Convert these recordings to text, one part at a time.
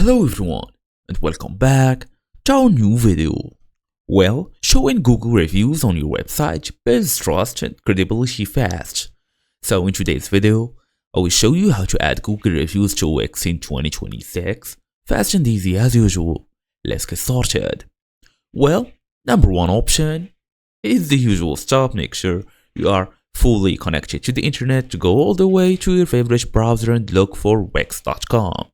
Hello everyone and welcome back to our new video. Well, showing Google reviews on your website builds trust and credibility fast. So in today's video, I will show you how to add Google reviews to Wix in 2026, fast and easy as usual. Let's get started. Well, number one option is the usual stuff. Make sure you are fully connected to the internet to go all the way to your favorite browser and look for wix.com.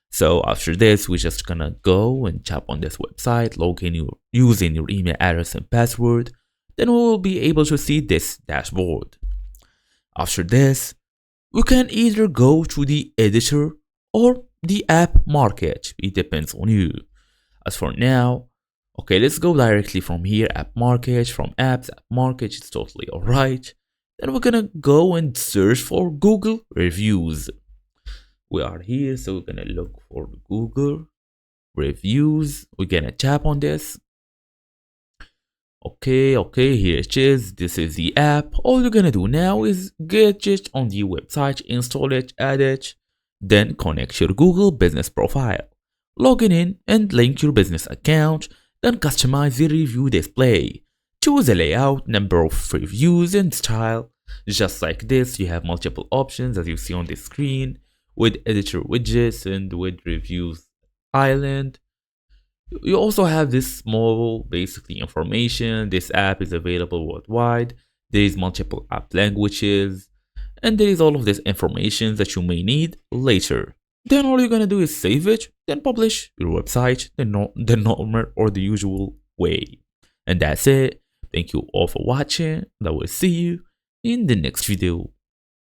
So after this, we're just gonna go and tap on this website, log in using your email address and password. Then we will be able to see this dashboard. After this, we can either go to the editor or the app market. It depends on you. As for now, okay, let's go directly from here, app market, from apps, app market, it's totally alright. Then we're gonna go and search for Google reviews. We are here, so we're gonna look for Google reviews. We're gonna tap on this. Okay, here it is. This is the app. All you're gonna do now is get it on the website, install it, add it, then connect your Google business profile. Log in and link your business account, then customize the review display. Choose a layout, number of reviews, and style. Just like this, you have multiple options as you see on the screen, with editor widgets and with reviews island. You also have this small basically information. This app is available worldwide. There is multiple app languages, and there is all of this information that you may need later. Then all you're gonna do is save it, then publish your website the normal or the usual way. And that's it. Thank you all for watching, and I will see you in the next video.